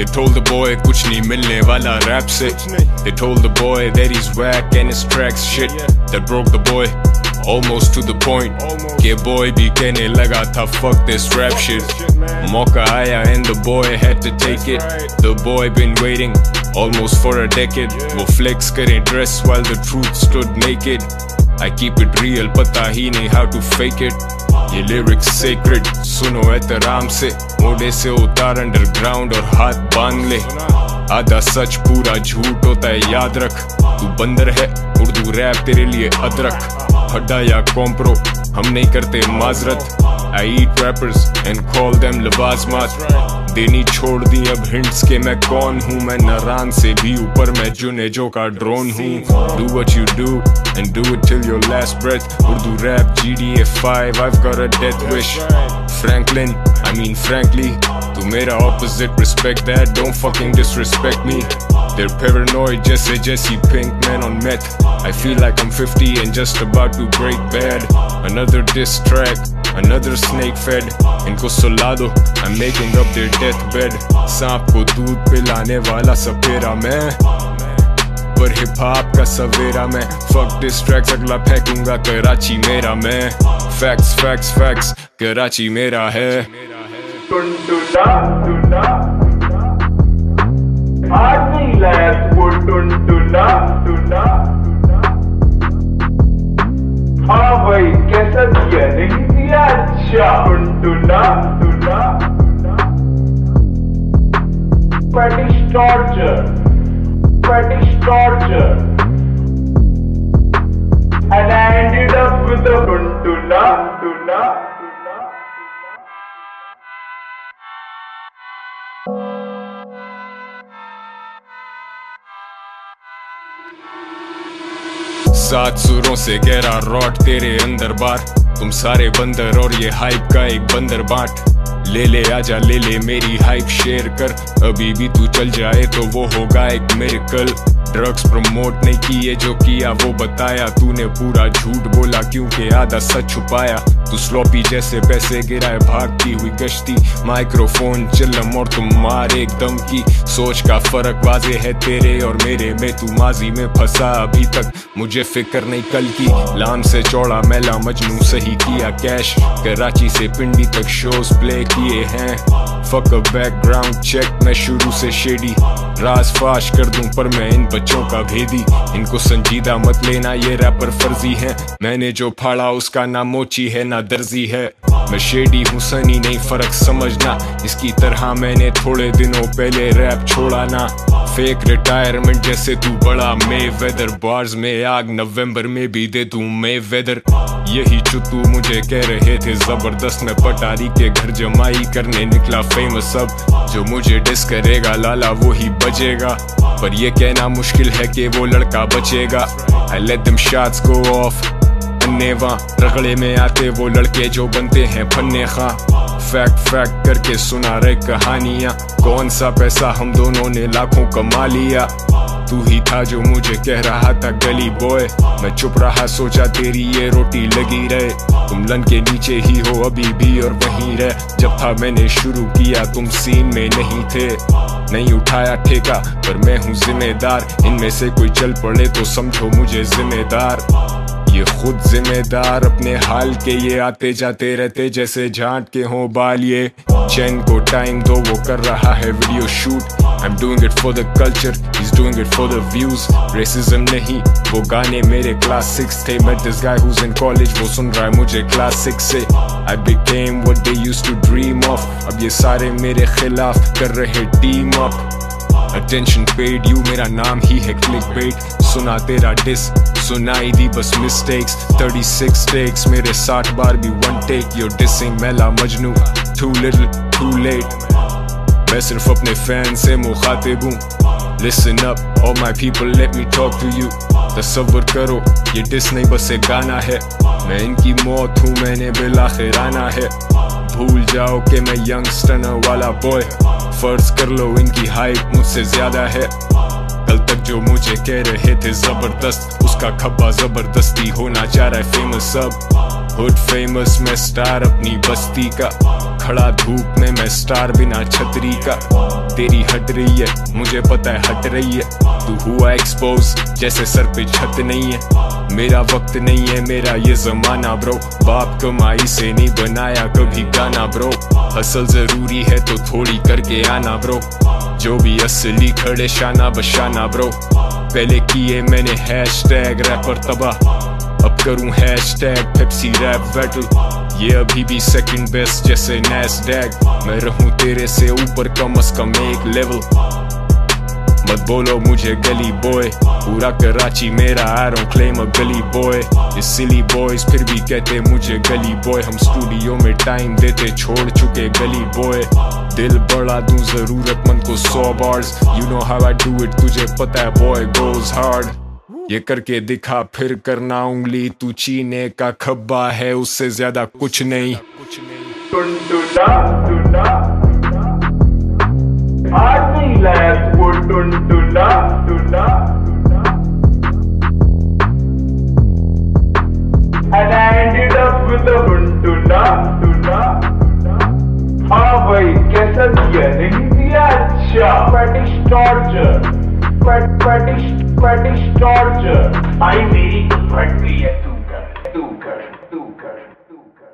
They told the boy कुछ नहीं मिलने वाला रैप से. They told the boy that he's whack and his tracks shit. That broke the boy almost to the point के boy भी कहने लगा था fuck this rap shit. मौका आया and the boy had to take it. The boy been waiting almost for a decade. वो flex करें dress while the truth stood naked. I keep it real, पता ही नहीं how to fake it. ये lyrics sacred, सुनो एहतराम से. मोड़े से उतार underground और हाथ बांध ले. आधा सच पूरा झूठ होता है याद रख. तू बंदर है उर्दू रैप तेरे लिए अदरक. हड्डा या कॉम्प्रो हम नहीं करते माजरत. I eat rappers and call them लवाज़मात. देनी छोड़ दी अब हिंट्स के मैं कौन हूँ. मैं नारान से भी ऊपर मैं जुनेजो का ड्रोन हूँ. Do what you do and do it till your last breath. Urdu rap GTA 5 I've got a death wish. Franklin, I mean frankly, तू मेरा opposite, respect that, don't fucking disrespect me. They're paranoid जैसे Jesse Pinkman on meth. I feel like I'm 50 and just about to break bad. Another diss track, another snake fed. इनको सुला दो, I'm making up their deathbed. सांप को दूध पिलाने वाला सपेरा मैं, पर हिप हॉप का सवेरा मैं. Fuck diss tracks, अगला फेंकूंगा कराची मेरा मैं. Facts, facts, facts, कराची मेरा है. Army lads would टुनटुना. हाँ भाई कैसा दिया नहीं दिया अच्छा. टुनटुना. Fetish torture. And I ended up with a टुनटुना. सात सुरों से गहरा रॉट तेरे अंदर बार. तुम सारे बंदर और ये हाइप का एक बंदर बाट. ले ले आजा ले ले मेरी हाइप शेयर कर. अभी भी तू चल जाए तो वो होगा एक मिरेकल. ड्रग्स प्रमोट नहीं किए जो किया वो बताया. तूने पूरा झूठ बोला क्योंकि आधा सच छुपाया. तू स्लॉपी जैसे पैसे गिराए भागती हुई कश्ती. माइक्रोफोन चिल्लम और तुम मार एकदम की. सोच का फर्क वाजे है तेरे और मेरे में. तू माजी में फंसा अभी तक मुझे फिक्र नहीं कल की. लाम से चौड़ा मैला मजनू सही किया कैश. कराची से पिंडी तक शोज प्ले किए हैं. फक बैकग्राउंड चेक मैं शुरू से शेडी. राज फाश कर दूं पर मैं इन बच्चों का भेदी. इनको संजीदा मत लेना ये रैपर फर्जी है. मैंने जो फाड़ा उसका ना मोची है ना दर्जी है. मैं शेडी हूँ सनी नहीं फर्क समझना. इसकी तरह मैंने थोड़े दिनों पहले रैप छोड़ा ना. फेक रिटायरमेंट जैसे तू बड़ा मे वेदर. बार्स में आग नवंबर में भी दे तू मे वेदर. यही चुतू मुझे कह रहे थे जबरदस्त. मैं पटारी के घर जमाई करने निकला फेमस. अब जो मुझे डिस करेगा लाला वो ही बजेगा. पर ये कहना मुश्किल है कि वो लड़का बचेगा. I let them shots go off. अन्नेवा रगड़े में आते वो लड़के जो बनते हैं फन्ने खां. फैक्ट करके सुना रहे कहानियां. कौन सा पैसा हम दोनों ने लाखों कमा लिया. तू ही था जो मुझे कह रहा था गली बॉय. मैं चुप रहा सोचा तेरी ये रोटी लगी रहे. तुम लन के नीचे ही हो अभी भी और वहीं रह. जब था मैंने शुरू किया तुम सीन में नहीं थे. नहीं उठाया ठेका पर मैं हूँ जिम्मेदार. इनमें से कोई चल पड़े तो समझो मुझे जिम्मेदार. ये खुद जिम्मेदार अपने हाल के. ये आते जाते रहते जैसे झांट के हों बाल. ये चैन को टाइम दो वो कर रहा है video shoot. I'm doing it for the culture, he's doing it for the views. Racism नहीं वो गाने मेरे class 6 थे. Met this guy who's in college वो सुन रहा है मुझे class 6 से. I became what they used to dream of. अब ये सारे मेरे खिलाफ कर रहे team up. Attention paid you मेरा नाम ही है clickbait. सुना तेरा diss सुनाई दी बस mistakes. 36 takes मेरे 60 बार भी one take. You're dissing मैला Majnu. Too little too late. मैं सिर्फ अपने फैन से मुखातिब हूँ. Listen up, all my people, let me talk to you. तसव्वुर करो ये डिस नहीं बस एक गाना है. मैं इनकी मौत हूँ मैंने बिल आखिर आना है. भूल जाओ कि मैं यंगस्टर वाला बॉय. फर्ज कर लो इनकी हाइप मुझसे ज्यादा है. कल तक जो मुझे कह रहे थे जबरदस्त उसका खब्बा जबरदस्ती होना चाह रहा है फेमस. अब हुड फेमस मैं स्टार अपनी बस्ती का. खड़ा धूप में मैं स्टार बिना छतरी का। तेरी हट रही है मुझे पता है हट रही है, तू हुआ एक्सपोज जैसे सर पे छत नहीं है। मेरा वक्त नहीं है मेरा ये जमाना ब्रो, बाप कमाई से नहीं बनाया कभी गाना ब्रो। हसल जरूरी है तो थोड़ी करके आना ब्रो, जो भी असली खड़े शाना बशाना ब्रो। पहले किए मैंने हैशटैग रैपर तबाह, अब करूं हैशटैग पेप्सी रैप बैटल। ये अभी भी सेकंड बेस्ट जैसे नैस्डैक, मैं रहूं तेरे से ऊपर कम से कम एक लेवल। मत बोलो मुझे गली बॉय, पूरा कराची मेरा आई डोंट क्लेम अ गली बॉय। ये सिली बॉयज फिर भी कहते मुझे गली बॉय, हम स्टूडियो में टाइम देते छोड़ चुके गली बॉय। दिल बढ़ा दूं जरूरतमंद को 100 bars, you know how I do it तुझे पता है बॉय गोज हार्ड। ये करके दिखा फिर करना उंगली, तू चीने का खब्बा है उससे ज्यादा कुछ नहीं। टुनटुना टुना आज नहीं लाया वो टुनटुना टुना। And I ended up with a टुनटुना टुना। हाँ भाई कैसा दिया नहीं दिया अच्छा। Fetish torture, fetish torture। आई मेरी फट गई है तू कर तू कर तू कर तू कर।